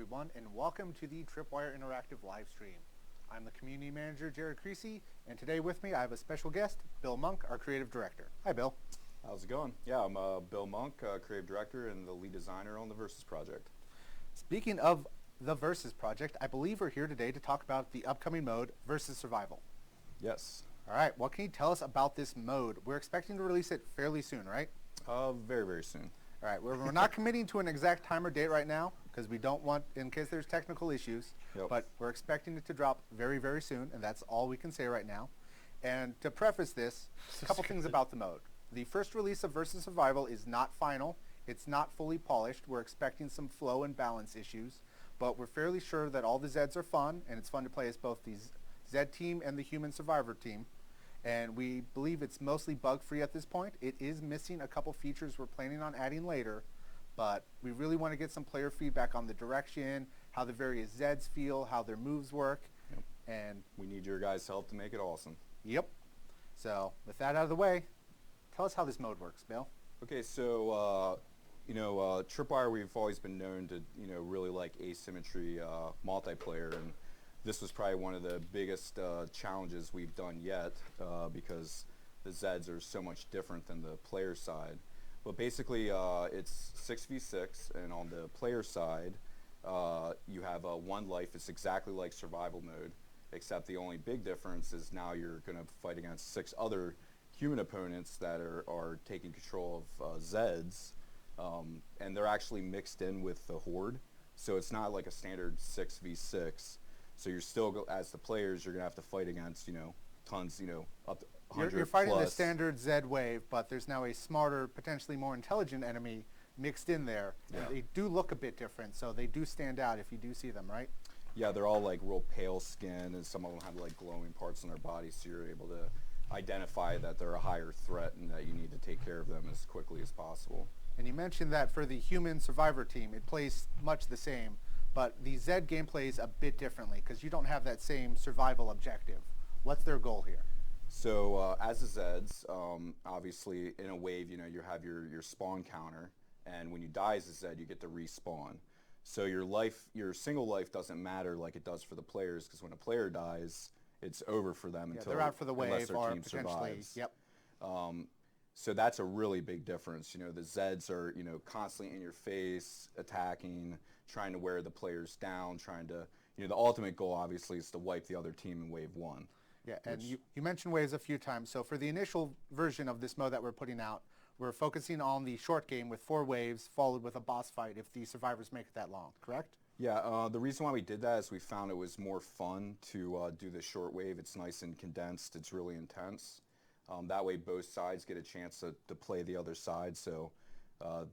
everyone, and welcome to the Tripwire Interactive live stream. I'm the community manager, Jared Creasy, and today with me I have a special guest, Bill Monk, our creative director. Hi, Bill. How's it going? Yeah, I'm Bill Monk, creative director and the lead designer on the Versus project. Speaking of the Versus project, I believe we're here today to talk about the upcoming mode, Versus Survival. Yes. All right, what can you tell us about this mode? We're expecting to release it fairly soon, right? Very, very soon. All right, we're not committing to an exact time or date right now because we don't want, in case there's technical issues, but we're expecting it to drop very, very soon, and that's all we can say right now. And to preface this, a couple things about the mode. The first release of Versus Survival is not final. It's not fully polished. We're expecting some flow and balance issues, but we're fairly sure that all the Zeds are fun, and it's fun to play as both the Zed team and the human survivor team. And we believe it's mostly bug-free at this point. It is missing a couple features we're planning on adding later, but we really want to get some player feedback on the direction, how the various Zeds feel, how their moves work, and we need your guys' help to make it awesome. Yep. So with that out of the way, tell us how this mode works, Bill. Okay, so Tripwire, we've always been known to really like asymmetry multiplayer, and this was probably one of the biggest challenges we've done yet because the Zeds are so much different than the player side. But basically, it's 6v6, and on the player side, you have one life. It's exactly like survival mode, except the only big difference is now you're going to fight against 6 other human opponents that are taking control of Zeds, and they're actually mixed in with the Horde. So it's not like a standard 6v6. So you're still, as the players, you're going to have to fight against, tons, up to 100 You're fighting plus. the standard Zed wave, but there's now a smarter, potentially more intelligent enemy mixed in there. Yeah. And they do look a bit different, so they do stand out if you do see them, right? Yeah, they're all like real pale skin, and some of them have like glowing parts on their body, so you're able to identify that they're a higher threat and that you need to take care of them as quickly as possible. And you mentioned that for the human survivor team, it plays much the same, but the Zed game plays a bit differently because you don't have that same survival objective. What's their goal here? So as the Zeds, obviously in a wave, you have your spawn counter, and when you die as a Zed, you get to respawn. So your single life doesn't matter like it does for the players, because when a player dies, it's over for them until they're out for the wave their or team potentially, survives. yep. So that's a really big difference. The Zeds are, constantly in your face, attacking, trying to wear the players down, trying to, the ultimate goal obviously is to wipe the other team in wave 1. Yeah, and you mentioned waves a few times. So for the initial version of this mode that we're putting out, we're focusing on the short game with 4 waves followed with a boss fight if the survivors make it that long, correct? Yeah, the reason why we did that is we found it was more fun to do the short wave. It's nice and condensed. It's really intense. That way both sides get a chance to play the other side. So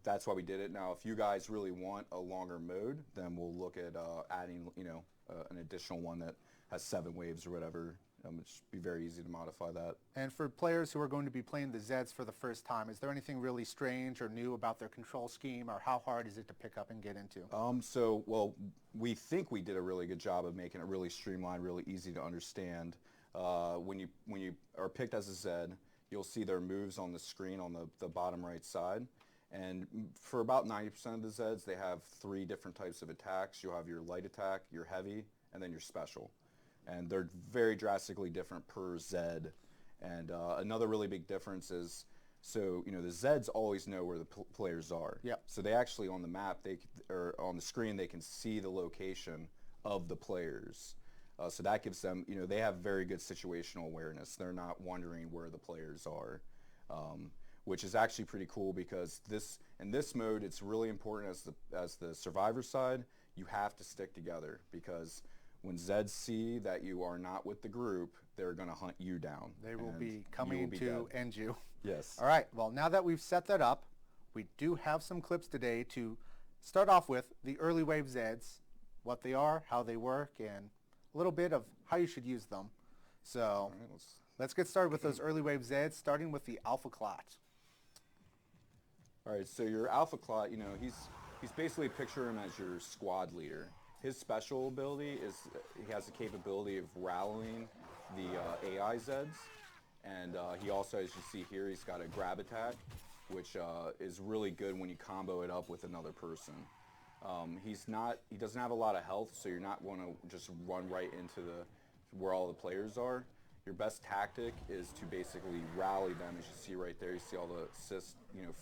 that's why we did it. Now, if you guys really want a longer mode, then we'll look at adding, an additional one that has 7 waves or whatever. It should be very easy to modify that. And for players who are going to be playing the Zeds for the first time, is there anything really strange or new about their control scheme, or how hard is it to pick up and get into? Well, we think we did a really good job of making it really streamlined, really easy to understand. When you are picked as a Zed, you'll see their moves on the screen on the bottom right side. And for about 90% of the Zeds, they have 3 different types of attacks. You'll have your light attack, your heavy, and then your special. And they're very drastically different per Zed. And another really big difference is, the Zeds always know where the players are. Yep. So they actually on the map, or on the screen, they can see the location of the players. So that gives them, they have very good situational awareness. They're not wondering where the players are, which is actually pretty cool because in this mode, it's really important as the survivor side, you have to stick together, because when Zeds see that you are not with the group, they're going to hunt you down. They will be coming to end you. Yes. All right. Well, now that we've set that up, we do have some clips today to start off with the early wave Zeds, what they are, how they work, and a little bit of how you should use them. So let's get started with those early wave Zeds, starting with the Alpha Clot. All right. So your Alpha Clot, he's basically picture him as your squad leader. His special ability is he has the capability of rallying the AI Zeds, and he also, as you see here, he's got a grab attack, which is really good when you combo it up with another person. He doesn't have a lot of health, so you're not going to just run right into where all the players are. Your best tactic is to basically rally them. As you see right there, you see all the assists,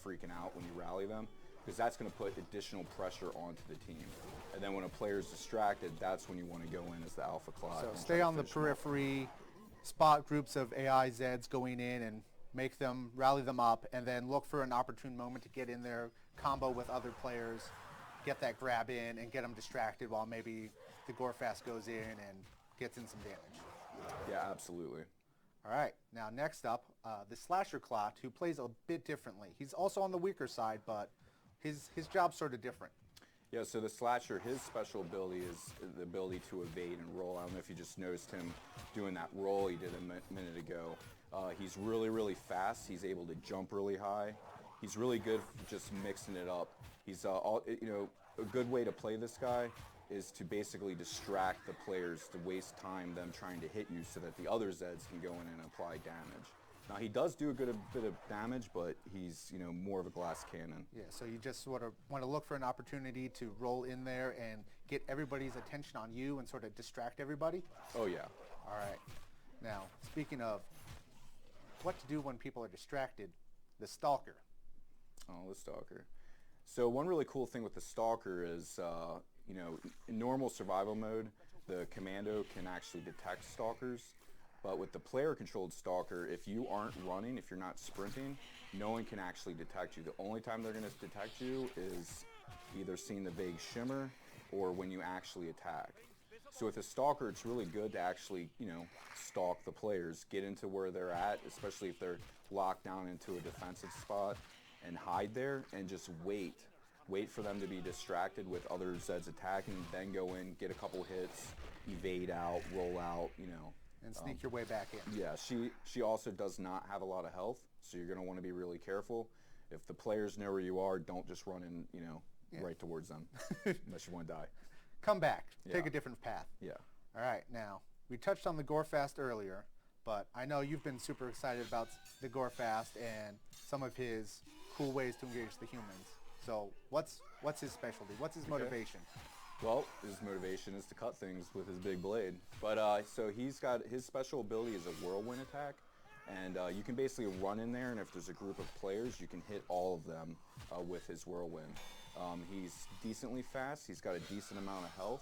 freaking out when you rally them, because that's going to put additional pressure onto the team. And then when a player is distracted, that's when you want to go in as the alpha clock. So stay on the periphery, spot groups of AI Zeds going in and rally them up, and then look for an opportune moment to get in there, combo with other players, get that grab in, and get them distracted while maybe the Gorefast goes in and gets in some damage. Yeah, absolutely. All right, now next up, the Slasher Clot, who plays a bit differently. He's also on the weaker side, but his job's sort of different. Yeah, so the Slasher, his special ability is the ability to evade and roll. I don't know if you just noticed him doing that roll he did a minute ago. He's really, really fast. He's able to jump really high. He's really good for just mixing it up. He's a good way to play this guy is to basically distract the players, to waste time them trying to hit you so that the other Zeds can go in and apply damage. Now he does do a good bit of damage, but he's more of a glass cannon. Yeah, so you just sort of want to look for an opportunity to roll in there and get everybody's attention on you and sort of distract everybody? Oh yeah. All right. Now, speaking of what to do when people are distracted, the Stalker. Oh, the Stalker. So one really cool thing with the Stalker is, in normal survival mode, the commando can actually detect stalkers. But with the player-controlled Stalker, if you aren't running, if you're not sprinting, no one can actually detect you. The only time they're going to detect you is either seeing the vague shimmer or when you actually attack. So with a Stalker, it's really good to actually, stalk the players, get into where they're at, especially if they're locked down into a defensive spot, and hide there and just wait. Wait for them to be distracted with other Zeds attacking, then go in, get a couple hits, evade out, roll out, And sneak your way back in. Yeah, she also does not have a lot of health, so you're going to want to be really careful. If the players know where you are, don't just run in, right towards them, unless you want to die. Come back. Take Yeah. a different path. Yeah. All right, now, we touched on the Gorefast earlier, but I know you've been super excited about the Gorefast and some of his cool ways to engage the humans. So what's his specialty? What's his motivation? Well, his motivation is to cut things with his big blade. But so he's got his special ability is a whirlwind attack, and you can basically run in there, and if there's a group of players, you can hit all of them with his whirlwind. He's decently fast. He's got a decent amount of health.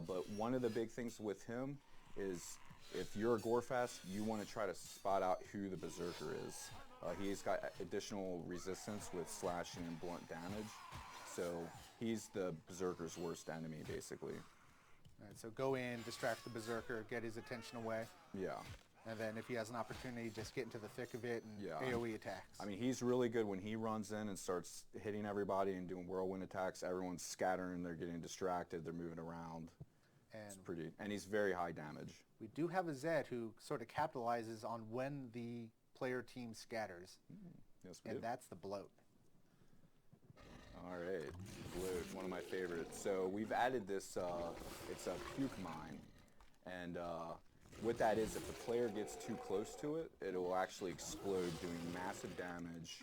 But one of the big things with him is if you're a Gorefast, you want to try to spot out who the Berserker is. He's got additional resistance with slashing and blunt damage. So he's the Berserker's worst enemy, basically. All right, so go in, distract the Berserker, get his attention away, Yeah. and then if he has an opportunity, just get into the thick of it and Yeah. AoE attacks. I mean, he's really good when he runs in and starts hitting everybody and doing whirlwind attacks. Everyone's scattering, they're getting distracted, they're moving around. It's and and he's very high damage. we do have a Zed who sort of capitalizes on when the player team scatters, Yes, we and do. that's the Bloat. All right, Bloat, one of my favorites. So we've added this, it's a puke mine, and what that is, if the player gets too close to it, it will actually explode, doing massive damage,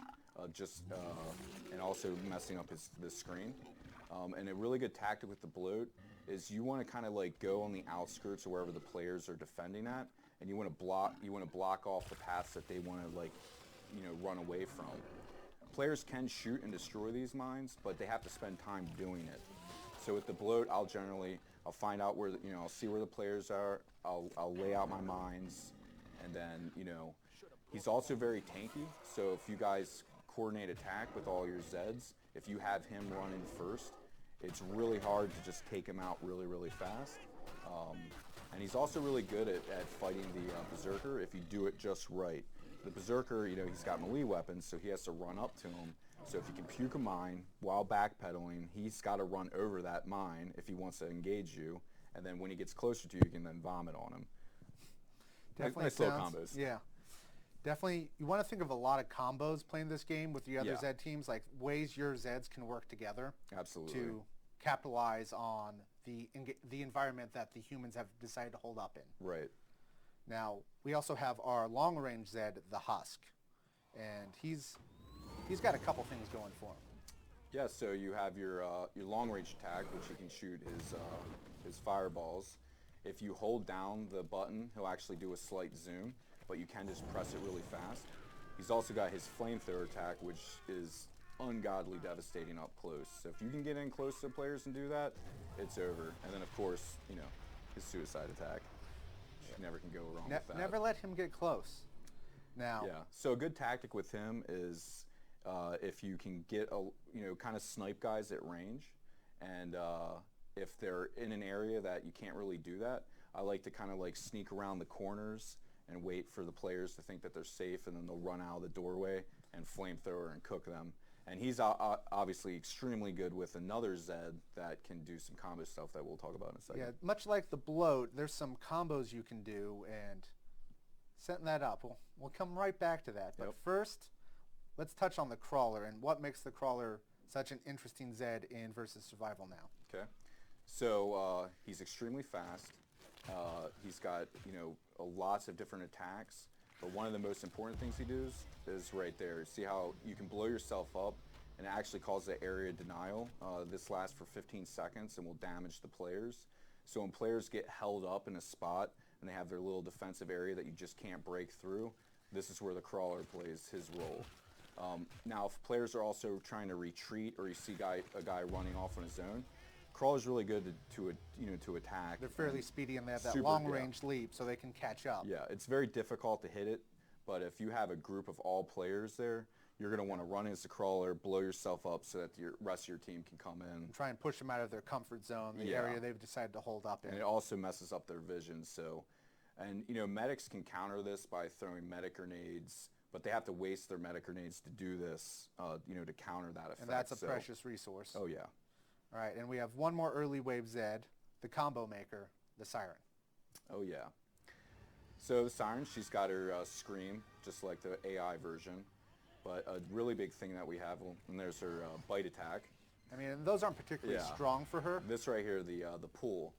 and also messing up the screen. And a really good tactic with the Bloat is you want to kind of like go on the outskirts of wherever the players are defending at, and you want to block off the paths that they want to run away from. Players can shoot and destroy these mines, but they have to spend time doing it. So with the Bloat, I'll find out where I'll see where the players are. I'll lay out my mines, and then he's also very tanky. So if you guys coordinate attack with all your Zeds, if you have him running first, it's really hard to just take him out really, really fast. And he's also really good at fighting the Berserker if you do it just right. The Berserker, he's got melee weapons, so he has to run up to him. So if you can puke a mine while backpedaling, he's got to run over that mine if he wants to engage you. And then when he gets closer to you, you can then vomit on him. Definitely nice little combos. Yeah. Definitely, you want to think of a lot of combos playing this game with the other Yeah. Zed teams, like ways your Zeds can work together Absolutely. to capitalize on the environment that the humans have decided to hold up in. Right. Now, we also have our long-range Zed, the Husk, and he's got a couple things going for him. Yeah, so you have your long-range attack, which he can shoot his fireballs. If you hold down the button, he'll actually do a slight zoom, but you can just press it really fast. He's also got his flamethrower attack, which is ungodly devastating up close. So if you can get in close to players and do that, it's over. And then, of course, you know, his suicide attack. You never can go wrong with that. Never let him get close. Now. Yeah. So a good tactic with him is if you can get kind of snipe guys at range, and if they're in an area that you can't really do that, I like to kind of like sneak around the corners and wait for the players to think that they're safe, and then they'll run out of the doorway and flamethrower and cook them. And he's obviously extremely good with another Zed that can do some combo stuff that we'll talk about in a second. Yeah, much like the bloat, there's some combos you can do, and setting that up, we'll come right back to that. But first, let's touch on the crawler and what makes the crawler such an interesting Zed in versus survival now. Okay, so he's extremely fast. He's got lots of different attacks, but one of the most important things he does is right there. See how you can blow yourself up, and it actually causes an area denial. This lasts for 15 seconds and will damage the players. So when players get held up in a spot and they have their little defensive area that you just can't break through, this is where the crawler plays his role. Now, if players are also trying to retreat, or you see a guy running off on his own, crawler's really good to attack. They're fairly speedy, and they have that long-range leap, so they can catch up. Yeah, it's very difficult to hit it, but if you have a group of all players there, you're going to want to run as the crawler, blow yourself up so that the rest of your team can come in. And try and push them out of their comfort zone, the area they've decided to hold up in. And it also messes up their vision. And medics can counter this by throwing medic grenades, but they have to waste their medic grenades to do this, to counter that effect. And that's a precious resource. Oh, yeah. All right, and we have one more early wave Zed, the combo maker, the Siren. Oh, yeah. So the Siren, she's got her scream, just like the AI version. But a really big thing that we have, and there's her bite attack. I mean, those aren't particularly strong for her. This right here, the pull.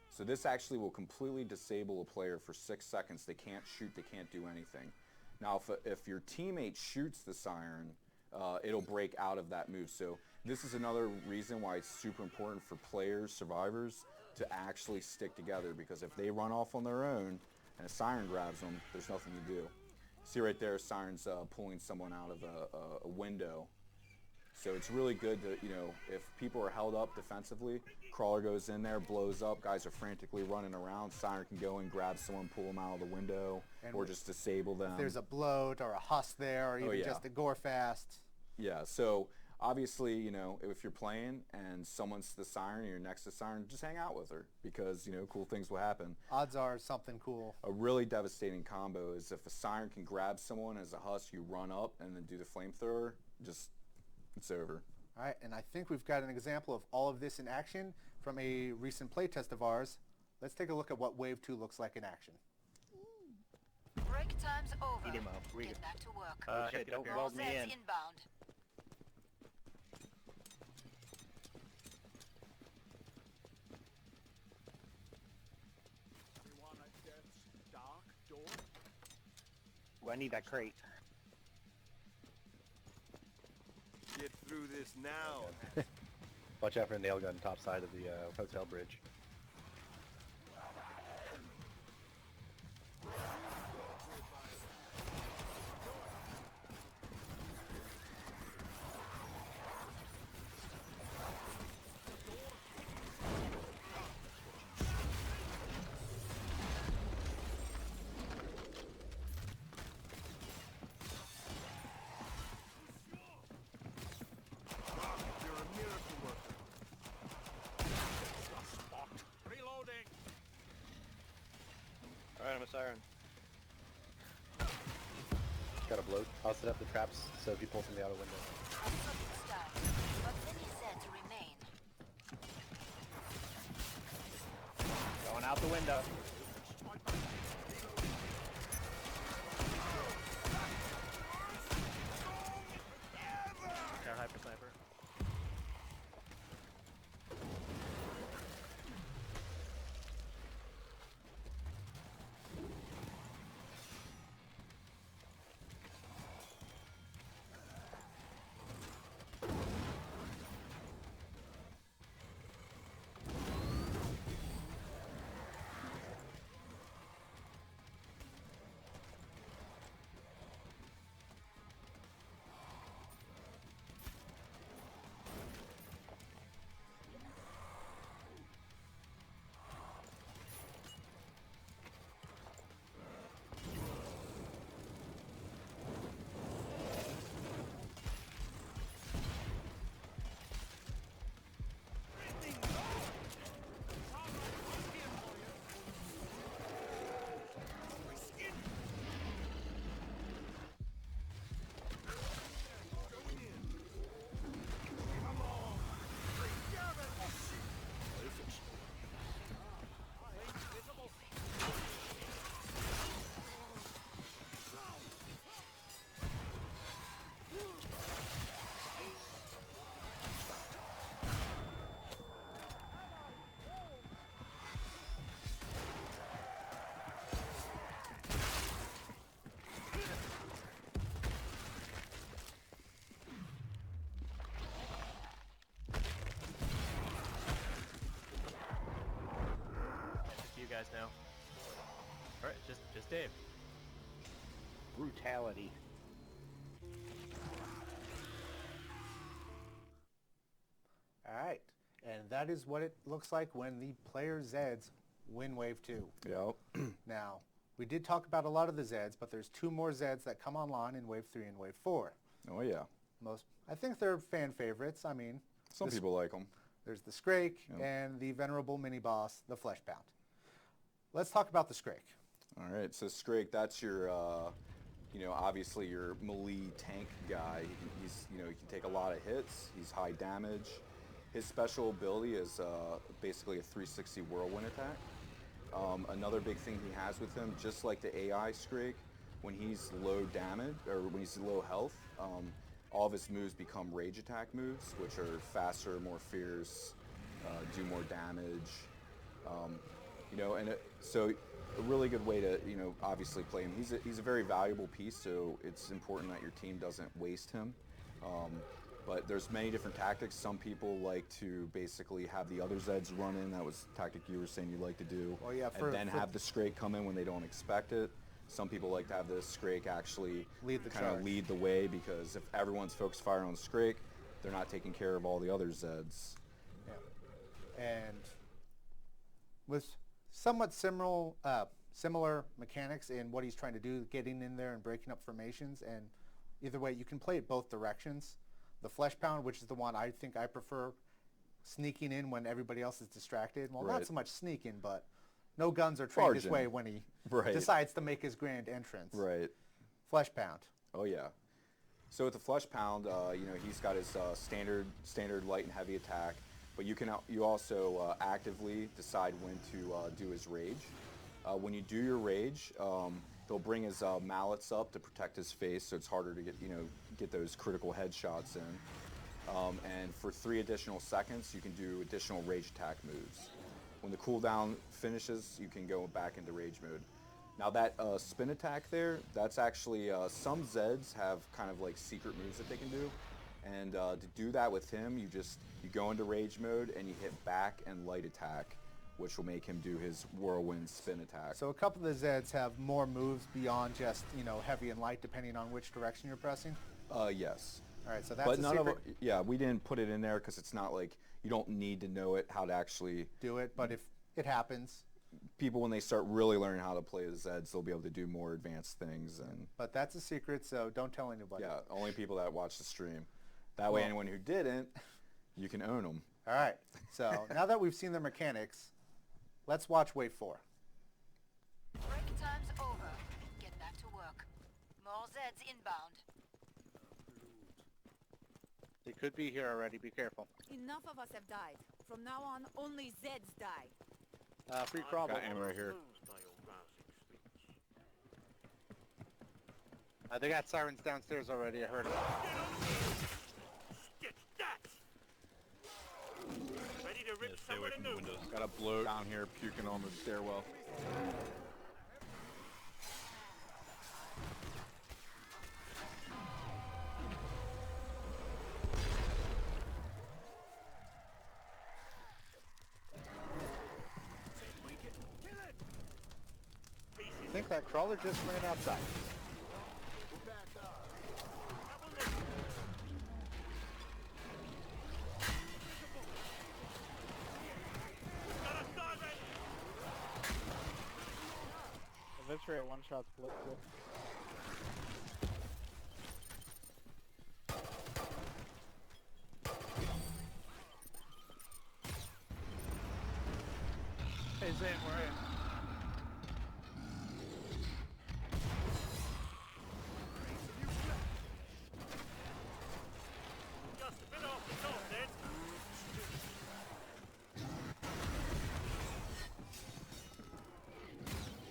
So this actually will completely disable a player for 6 seconds. They can't shoot, they can't do anything. Now, if your teammate shoots the Siren, it'll break out of that move. So this is another reason why it's super important for players, survivors, to actually stick together, because if they run off on their own and a Siren grabs them, there's nothing to do. See right there, Siren's pulling someone out of a window. So it's really good to, if people are held up defensively, crawler goes in there, blows up, guys are frantically running around, Siren can go and grab someone, pull them out of the window, or just disable them. If there's a bloat or a husk there, or even just a gore fast. Yeah, so obviously, if you're playing and someone's the Siren and you're next to Siren, just hang out with her, because, cool things will happen. Odds are something cool. A really devastating combo is if a Siren can grab someone as a husk, you run up and then do the flamethrower, it's over. All right, and I think we've got an example of all of this in action from a recent playtest of ours. Let's take a look at what Wave 2 looks like in action. Break time's over. Eat him up. Get back to work. Don't weld me in. Inbound. Well, I need that crate. Get through this now. Watch out for a nail gun top side of the hotel bridge. Alright, I'm a Siren. Got a bloat. I'll set up the traps so people from the outer window. But many Zeds remain. Going out the window. Got hyper sniper. guys now. All right, just Dave. Brutality. All right. And that is what it looks like when the player Zeds win Wave 2. Yep. Now, we did talk about a lot of the Zeds, but there's 2 more Zeds that come online in Wave 3 and Wave 4. Oh yeah. I think they're fan favorites. I mean, Some people like them. there's the Scrake Yep. and the venerable mini-boss, the Fleshbound. Let's talk about the Scrake. All right, so Scrake, that's your, obviously your melee tank guy. He can take a lot of hits. He's high damage. His special ability is basically a 360 whirlwind attack. Another big thing he has with him, just like the AI Scrake, when he's low damage or when he's low health, all of his moves become rage attack moves, which are faster, more fierce, do more damage. So a really good way to, obviously play him. He's a very valuable piece, so it's important that your team doesn't waste him. But there's many different tactics. Some people like to basically have the other Zeds run in. That was a tactic you were saying you like to do. Well, yeah, and then have the Scrake come in when they don't expect it. Some people like to have the Scrake actually kind of lead the way, because if everyone's focused fire on the Scrake, they're not taking care of all the other Zeds. Yeah. And with somewhat similar mechanics in what he's trying to do, getting in there and breaking up formations, and either way, you can play it both directions. The Fleshbound, which is the one I think I prefer, sneaking in when everybody else is distracted. Well, not so much sneaking, but no guns are trained his way when he decides to make his grand entrance. Right. Fleshbound. Oh yeah. So with the Fleshbound, he's got his standard light and heavy attack, but you also actively decide when to do his rage. When you do your rage, he'll bring his mallets up to protect his face, so it's harder to get those critical headshots in. And for 3 additional seconds, you can do additional rage attack moves. When the cooldown finishes, you can go back into rage mode. Now that spin attack there, that's actually, some Zeds have kind of like secret moves that they can do. And to do that with him, you go into rage mode and you hit back and light attack, which will make him do his whirlwind spin attack. So a couple of the Zeds have more moves beyond just, heavy and light, depending on which direction you're pressing? Yes. All right, so that's a secret. We didn't put it in there because it's not like, you don't need to know it, how to actually do it, but if it happens. People, when they start really learning how to play the Zeds, they'll be able to do more advanced things. But that's a secret, so don't tell anybody. Yeah, only people that watch the stream. That way anyone who didn't, you can own them. All right, so now that we've seen their mechanics, let's watch Wave 4. Break time's over. Get back to work. More Zeds inbound. They could be here already. Be careful. Enough of us have died. From now on, only Zeds die. Free crawl. Got ammo right here. They got sirens downstairs already. I heard them. Ready to rip Stay away from the windows. Got a bloat down here puking on the stairwell. I think that crawler just ran outside. Eventually, one shot split too. Hey Zane, where are you?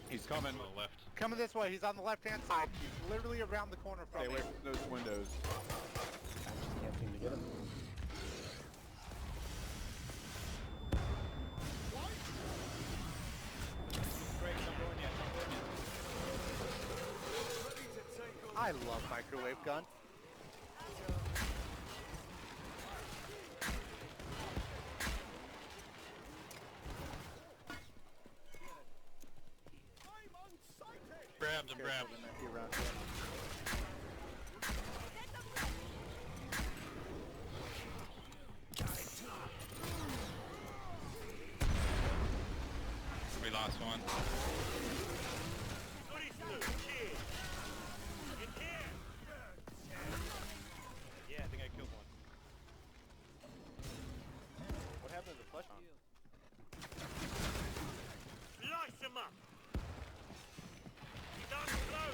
He's coming. On the left. Coming this way. He's on the left-hand side. He's literally around the corner from Stay me. away from those windows. Can't seem to get him. I love microwave gun. Grabs him, grabs. There might be around here. We lost one. Yeah, I think I killed one. What happened to the flesh on?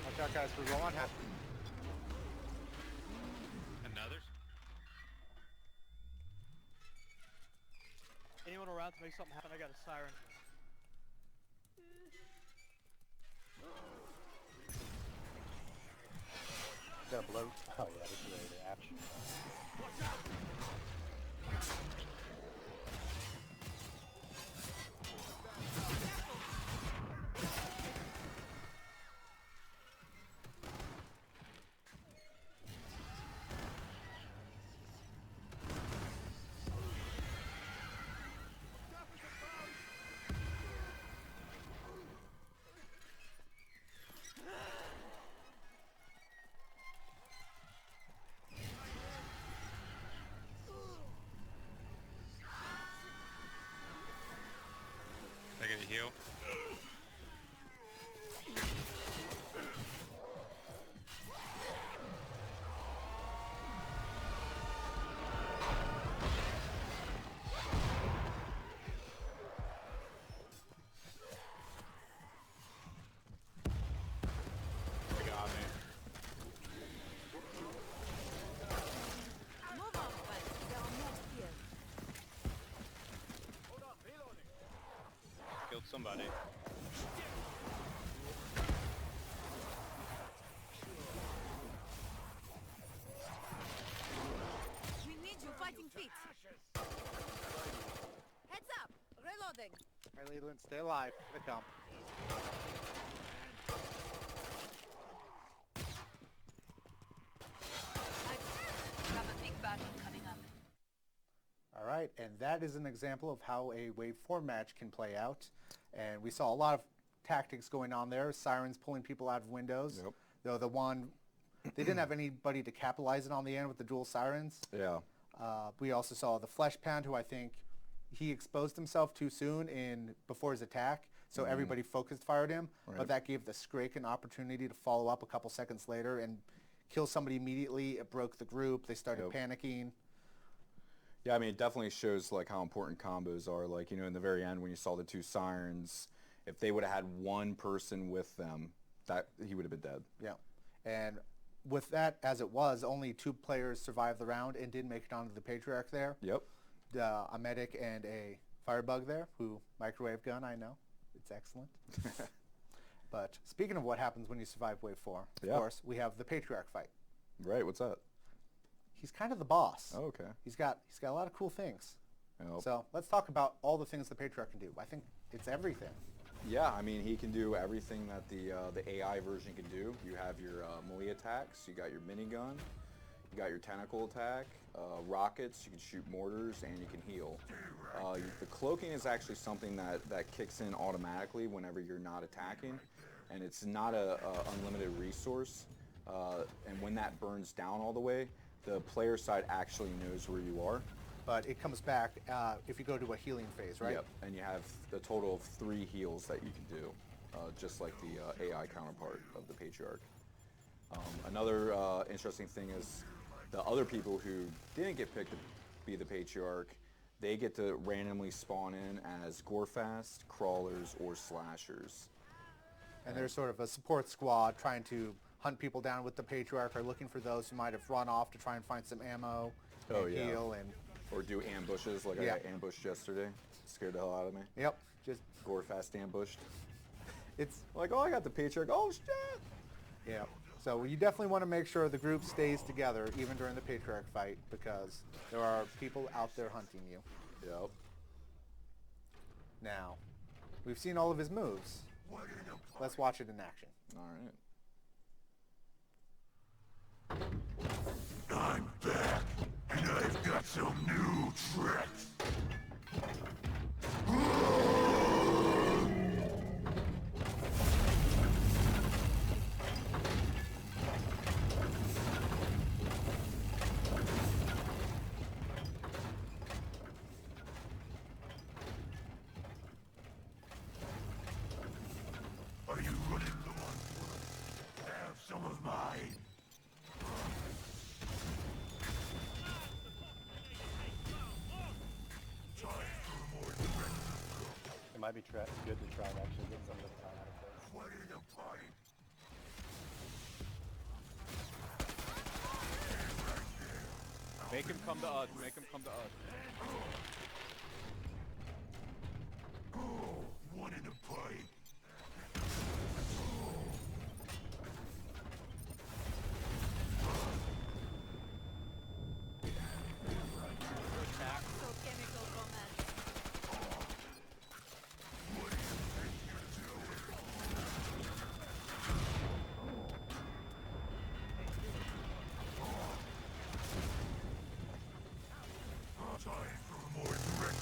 Watch out, guys. We're rolling. Another? Anyone around to make something happen? I got a siren. Got a bloat. Oh yeah, this is ready to action. I get a heal. They got me. Move on, buddy. There are more here. Killed somebody. We need you fighting feet. Heads up. Reloading. All right, Leland, stay alive. Here they come. We have a big battle coming up. All right, and that is an example of how a Wave 4 match can play out. And we saw a lot of tactics going on there. Sirens pulling people out of windows. Yep. Though they didn't have anybody to capitalize it on the end with the dual sirens. Yeah. We also saw the Flesh Pound, who I think he exposed himself too soon before his attack, so everybody focused fired him. Right. But that gave the Scrake an opportunity to follow up a couple seconds later and kill somebody immediately. It broke the group. They started panicking. Yeah, I mean, it definitely shows like how important combos are. Like, you know, in the very end when you saw the two sirens, if they would have had one person with them, that he would have been dead. Yeah, and with that as it was, only 2 players survived the round and did make it onto the Patriarch there. Yep. A medic and a firebug there, who microwave gun, I know. It's excellent. But speaking of what happens when you survive Wave 4, of course, we have the Patriarch fight. Right, what's that? He's kind of the boss. Oh, okay. He's got a lot of cool things. Yep. So let's talk about all the things the Patriarch can do. I think it's everything. Yeah, I mean, he can do everything that the AI version can do. You have your melee attacks, you got your minigun, you got your tentacle attack, rockets, you can shoot mortars, and you can heal. The cloaking is actually something that kicks in automatically whenever you're not attacking, and it's not a unlimited resource. And when that burns down all the way, the player side actually knows where you are. But it comes back if you go to a healing phase, right? Yep, and you have a total of 3 heals that you can do, just like the AI counterpart of the Patriarch. Another interesting thing is the other people who didn't get picked to be the Patriarch, they get to randomly spawn in as Gorefast, Crawlers, or Slashers. And there's sort of a support squad trying to hunt people down with the Patriarch, or looking for those who might have run off to try and find some ammo and heal. And Or do ambushes like I got ambushed yesterday. Scared the hell out of me. Yep, just Gorefast ambushed. it's Like, oh, I got the Patriarch. Oh, shit! yeah. So you definitely want to make sure the group stays together even during the Patriarch fight, because there are people out there hunting you. Yep. Now, we've seen all of his moves. Let's watch it in action. All right. I'm back, and I've got some new tricks. might be good to try and actually get some of the time out of this. Waiting a fight. Make him come to us. Make him come to us. One in the pipe. So chemical romance. Time for a more direct.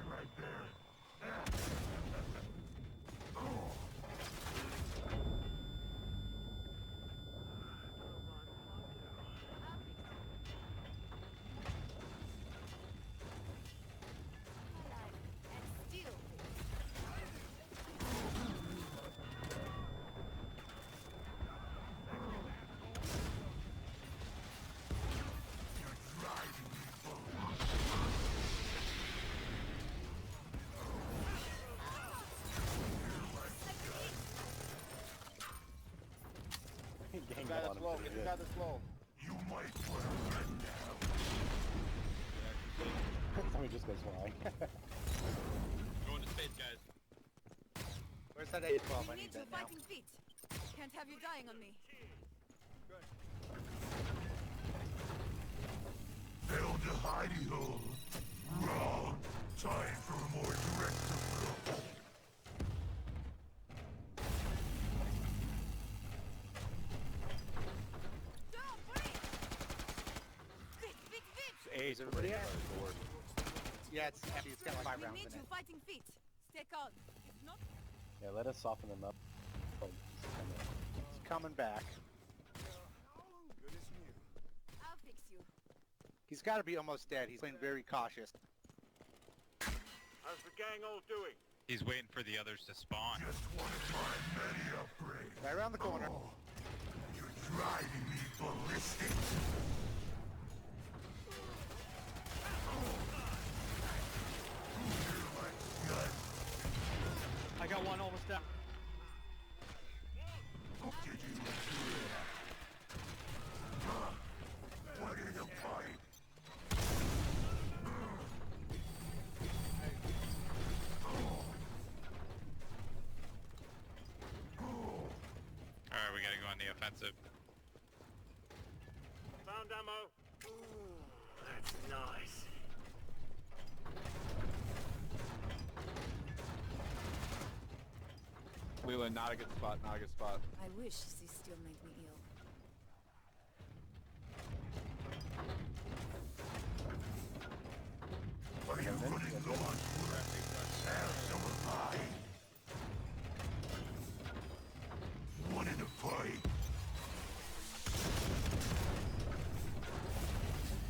Right there. And still. Gang Guy up that's on him low. pretty Get the guy good. that's low. You might want to run now. Somebody just goes flying. Going to space, guys. Where's that A12? I We need need you that now. fighting feet. Can't have you dying on me. Found a hidey hole. Wrong. Time for a more direct approach. Don't breathe! Feet, feet, feet! A's everybody at? Yeah, it's empty. It's got like 5 We rounds need in you it. fighting feet. Stay calm. If not, Yeah, let us soften them up. Oh, He's coming back. I'll fix you. He's got to be almost dead. He's playing very cautious. How's the gang all doing? He's waiting for the others to spawn. Just want to try many upgrade. Right around the corner. You're driving me ballistic. I got one almost down. Did you hear that? What in a pipe? Alright, we gotta go on the offensive. Found ammo. That's nice. Leland, not a good spot. Not a good spot. I wish this still made me ill. Are you running low on food? So am I. One in the pipe.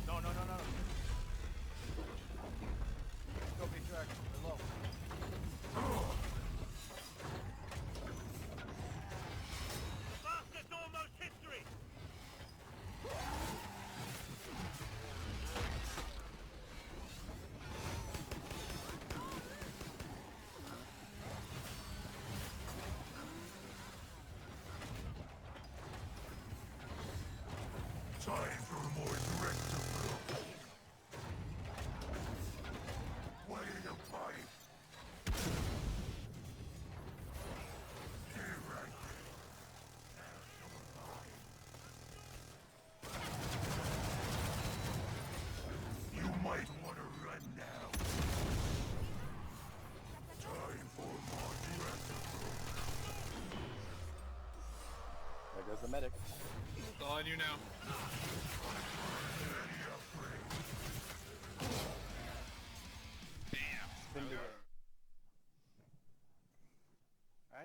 No. Go big track. They're low. Fastest almost history. Time for a more direct approach. Waiting a pipe. Here right there. You might want to run now. Time for more direct approach. there goes the medic. It's all on you now. Any upgrade. Bam.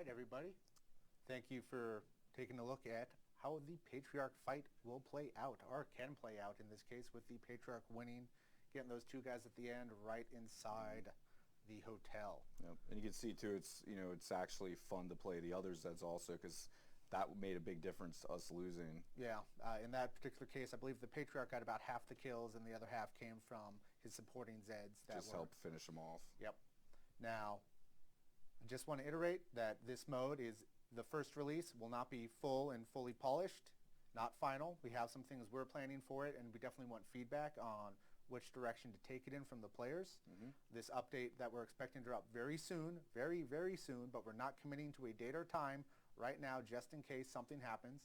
right, everybody. Thank you for taking a look at how the Patriarch fight will play out, or can play out in this case, with the Patriarch winning, getting those two guys at the end right inside the hotel. Yep. And you can see too, it's actually fun to play the other Zeds also, because that made a big difference to us losing. Yeah, in that particular case, I believe the Patriarch got about half the kills, and the other half came from his supporting Zeds. That Just helped finish them off. Yep. Now, I just want to iterate that this mode is the first release, will not be full and fully polished, not final. We have some things we're planning for it, and we definitely want feedback on which direction to take it in from the players. This update that we're expecting to drop very soon, very, very soon, but we're not committing to a date or time right now just in case something happens.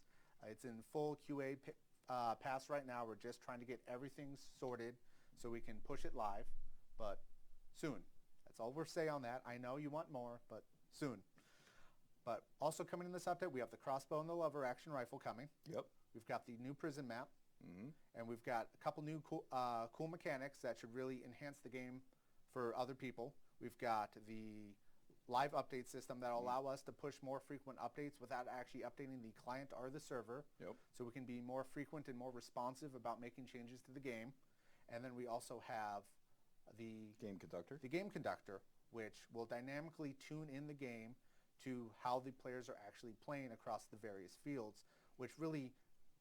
It's in full QA pass right now. We're just trying to get everything sorted so we can push it live, but soon. That's all we're saying on that. I know you want more, but soon. But also coming in this update, we have the crossbow and the lever action rifle coming. Yep. We've got the new prison map. And we've got a couple new cool mechanics that should really enhance the game for other people. We've got the live update system that will allow us to push more frequent updates without actually updating the client or the server. Yep. So we can be more frequent and more responsive about making changes to the game. And then we also have the Game conductor. The game conductor, which will dynamically tune in the game to how the players are actually playing across the various fields, which really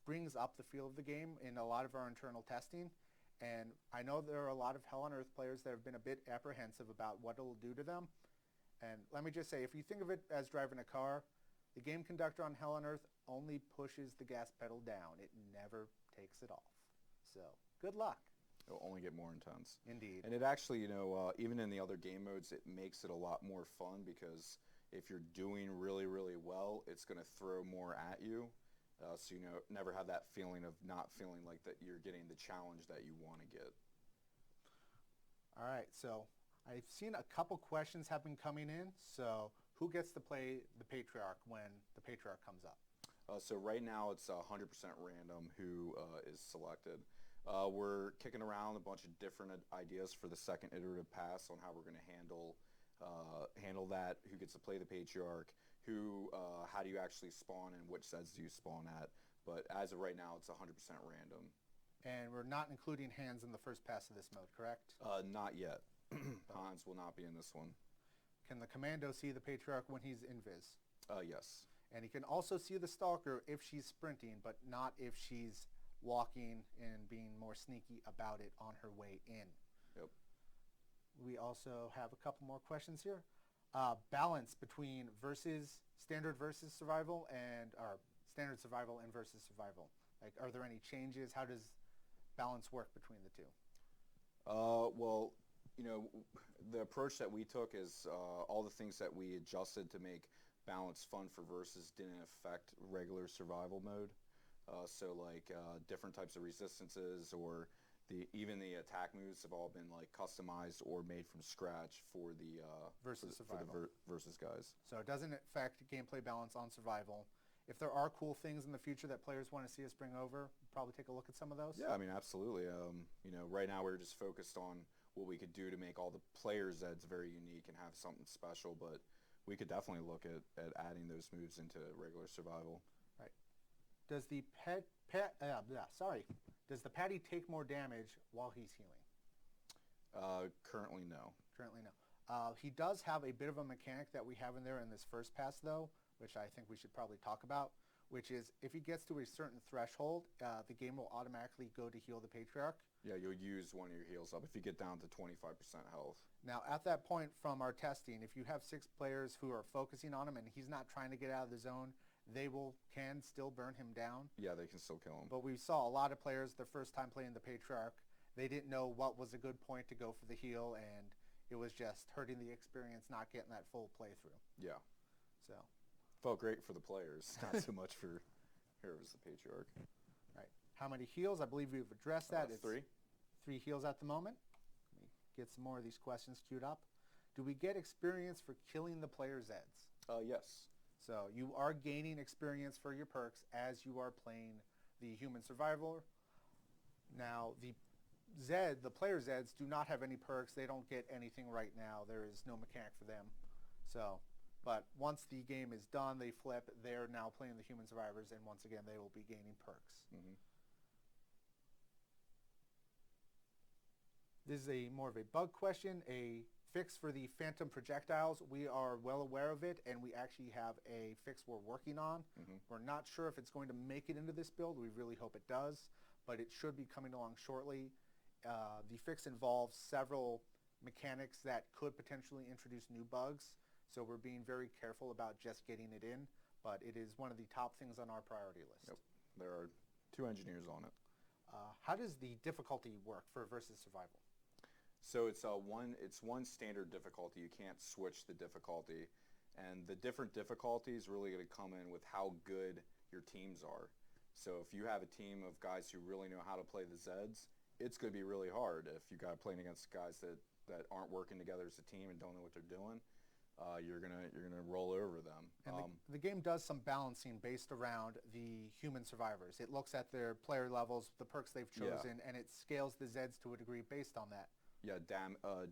brings up the feel of the game in a lot of our internal testing. And I know there are a lot of Hell on Earth players that have been a bit apprehensive about what it will do to them. And let me just say, if you think of it as driving a car, the game conductor on Hell on Earth only pushes the gas pedal down. It never takes it off. So good luck. It'll only get more intense. Indeed. And it actually, even in the other game modes, it makes it a lot more fun, because if you're doing really, really well, it's going to throw more at you. So never have that feeling of not feeling like that you're getting the challenge that you want to get. All right, so I've seen a couple questions have been coming in. So who gets to play the Patriarch when the Patriarch comes up? So right now it's 100% random who is selected. We're kicking around a bunch of different ideas for the second iterative pass on how we're going to handle that, who gets to play the Patriarch, how do you actually spawn and which sets do you spawn at. But as of right now, it's 100% random. And we're not including hands in the first pass of this mode, correct? Not yet. Hans will not be in this one. Can the Commando see the Patriarch when he's invis? Yes. And he can also see the Stalker if she's sprinting, but not if she's walking and being more sneaky about it on her way in. Yep. We also have a couple more questions here. Balance between standard versus survival or standard survival and versus survival. Like, are there any changes? How does balance work between the two? Well, the approach that we took is all the things that we adjusted to make balance fun for versus didn't affect regular survival mode. So like different types of resistances, or even the attack moves have all been like customized or made from scratch for the Versus versus guys. So it doesn't affect gameplay balance on survival. If there are cool things in the future that players want to see us bring over, probably take a look at some of those. Yeah, I mean, absolutely. Right now we're just focused on what we could do to make all the players that's very unique and have something special, but we could definitely look at adding those moves into regular survival. Right. Does the Does the Patty take more damage while he's healing? Currently, no. Currently, no. He does have a bit of a mechanic that we have in there in this first pass, though, which I think we should probably talk about, which is if he gets to a certain threshold, the game will automatically go to heal the Patriarch. Yeah, you'll use one of your heals up if you get down to 25% health. Now, at that point from our testing, if you have 6 players who are focusing on him and he's not trying to get out of the zone, they can still burn him down. Yeah, they can still kill him. But we saw a lot of players the first time playing the Patriarch, they didn't know what was a good point to go for the heal, and it was just hurting the experience, not getting that full playthrough. Yeah. So. Felt great for the players, not so much for Heroes the Patriarch. Right. How many heals? I believe we've addressed that. It's 3. 3 heals at the moment. Let me get some more of these questions queued up. Do we get experience for killing the player Zeds? Yes. So you are gaining experience for your perks as you are playing the human survivor. Now, the player Zeds do not have any perks. They don't get anything right now. There is no mechanic for them. So But once the game is done, they flip. They're now playing the human survivors, and once again, they will be gaining perks. Mm-hmm. This is more of a bug question. A fix for the phantom projectiles. We are well aware of it, and we actually have a fix we're working on. Mm-hmm. We're not sure if it's going to make it into this build. We really hope it does, but it should be coming along shortly. The fix involves several mechanics that could potentially introduce new bugs, so we're being very careful about just getting it in, but it is one of the top things on our priority list. Yep. There are 2 engineers on it. How does the difficulty work for versus survival? So it's one standard difficulty. You can't switch the difficulty, and the different difficulties really going to come in with how good your teams are. So if you have a team of guys who really know how to play the Zeds, it's going to be really hard. If you got playing against guys that aren't working together as a team and don't know what they're doing, you're gonna roll over them. And the game does some balancing based around the human survivors. It looks at their player levels, the perks they've chosen, and it scales the Zeds to a degree based on that. Yeah,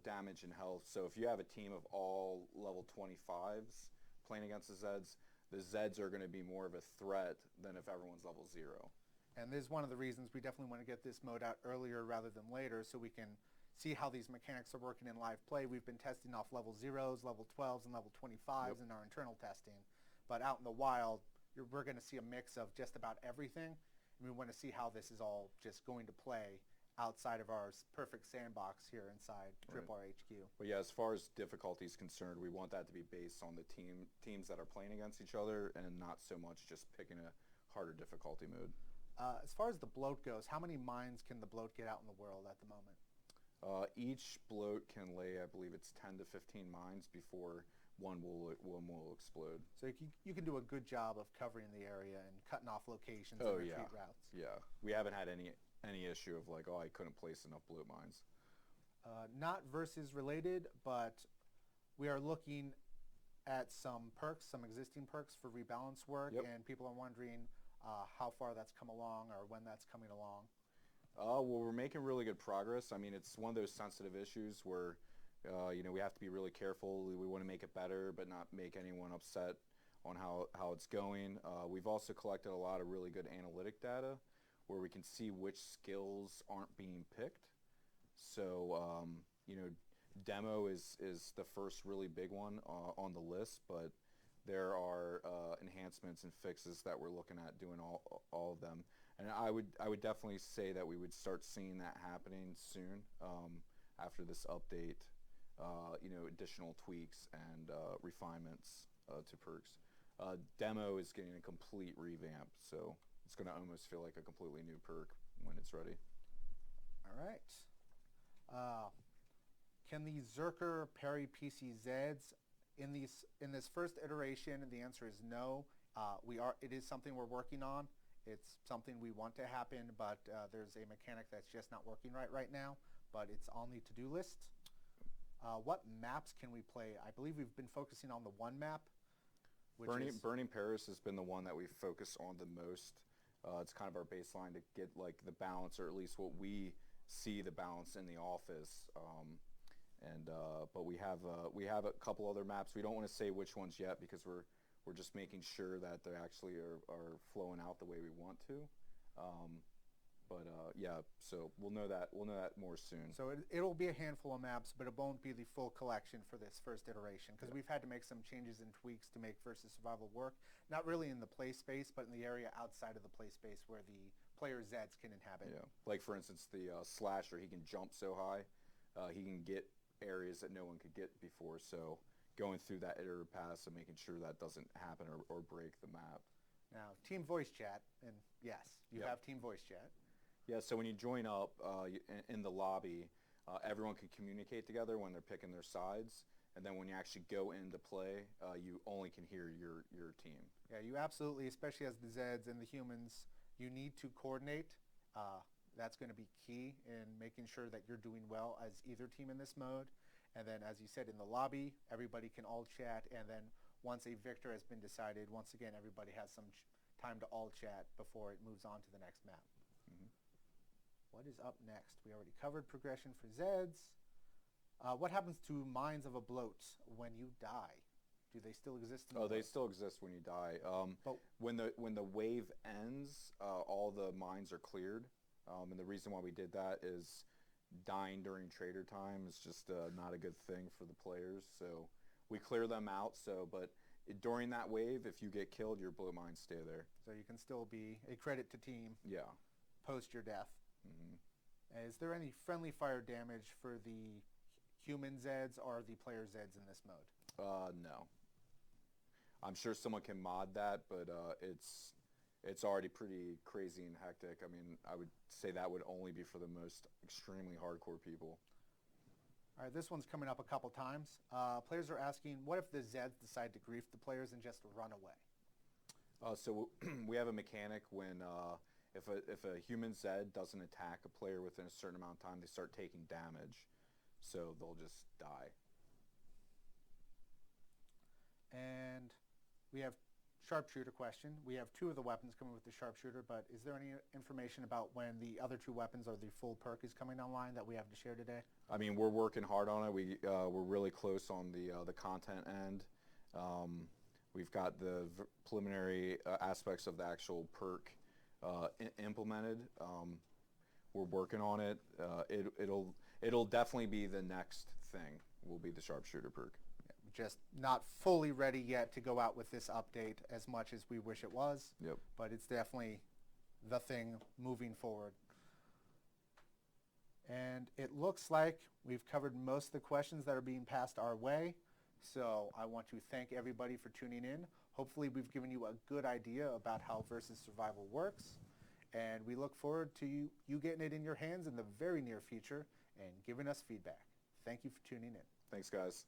damage and health. So if you have a team of all level 25s playing against the Zeds are going to be more of a threat than if everyone's level 0. And this is one of the reasons we definitely want to get this mode out earlier rather than later, so we can see how these mechanics are working in live play. We've been testing off level 0s, level 12s, and level 25s in our internal testing. But out in the wild, we're going to see a mix of just about everything. And we want to see how this is all just going to play outside of our perfect sandbox here inside TWI HQ. But yeah, as far as difficulty is concerned, we want that to be based on the teams that are playing against each other, and not so much just picking a harder difficulty mode. As far as the bloat goes, how many mines can the bloat get out in the world at the moment? Each bloat can lay, I believe it's 10 to 15 mines before one will explode. So you can do a good job of covering the area and cutting off locations Oh, and yeah. retreat routes. Yeah, we haven't had any issue of like, oh, I couldn't place enough bloat mines. Not versus related, but we are looking at some perks, some existing perks for rebalance work, and people are wondering how far that's come along or when that's coming along. Well, we're making really good progress. I mean, it's one of those sensitive issues where, we have to be really careful. We want to make it better, but not make anyone upset on how it's going. We've also collected a lot of really good analytic data where we can see which skills aren't being picked. So, demo is the first really big one on the list, but there are enhancements and fixes that we're looking at doing all of them. And I would definitely say that we would start seeing that happening soon after this update, additional tweaks and refinements to perks. Demo is getting a complete revamp, so it's going to almost feel like a completely new perk when it's ready. All right. Can the Zerker parry PC Zeds in this first iteration? The answer is no. It is something we're working on. It's something we want to happen, but there's a mechanic that's just not working right now, but it's on the to-do list. What maps can we play? I believe we've been focusing on the one map. Burning Paris has been the one that we focus on the most. It's kind of our baseline to get like the balance, or at least what we see the balance in the office. But we have a couple other maps. We don't want to say which ones yet because we're just making sure that they actually are flowing out the way we want to. Yeah, so we'll know that more soon. So it'll be a handful of maps, but it won't be the full collection for this first iteration because we've had to make some changes and tweaks to make versus survival work. Not really in the play space, but in the area outside of the play space where the player Zeds can inhabit. Yeah, like for instance, the slasher, he can jump so high, he can get areas that no one could get before. So going through that iterative pass and making sure that doesn't happen or break the map. Now, team voice chat, and yes, you have team voice chat. Yeah, so when you join up in the lobby, everyone can communicate together when they're picking their sides, and then when you actually go into play, you only can hear your team. Yeah, you absolutely, especially as the Zeds and the humans, you need to coordinate. That's going to be key in making sure that you're doing well as either team in this mode. And then, as you said, in the lobby, everybody can all chat, and then once a victor has been decided, once again, everybody has some time to all chat before it moves on to the next map. Mm-hmm. What is up next? We already covered progression for Zeds. What happens to Minds of a Bloat when you die? Do they still exist? In the Oh, they mode? still exist when you die. But- when the wave ends, all the mines are cleared, and the reason why we did that is dying during trader time is just not a good thing for the players. So we clear them out. But during that wave, if you get killed, your blue mines stay there. So you can still be a credit to team Yeah. post your death. Is there any friendly fire damage for the human Zeds or the player Zeds in this mode? No. I'm sure someone can mod that, but it's already pretty crazy and hectic. I mean, I would say that would only be for the most extremely hardcore people. All right, this one's coming up a couple times. Players are asking, what if the Zeds decide to grief the players and just run away? So we have a mechanic when if a human Zed doesn't attack a player within a certain amount of time, they start taking damage. So they'll just die. And we have sharpshooter question. We have 2 of the weapons coming with the sharpshooter, but is there any information about when the other 2 weapons or the full perk is coming online that we have to share today? I mean, we're working hard on it. We're really close on the content end. We've got the preliminary aspects of the actual perk implemented. We're working on it. It'll definitely be the next thing. Will be the sharpshooter perk. Just not fully ready yet to go out with this update as much as we wish it was. Yep. But it's definitely the thing moving forward. And it looks like we've covered most of the questions that are being passed our way. So I want to thank everybody for tuning in. Hopefully we've given you a good idea about how Versus Survival works. And we look forward to you getting it in your hands in the very near future and giving us feedback. Thank you for tuning in. Thanks, guys.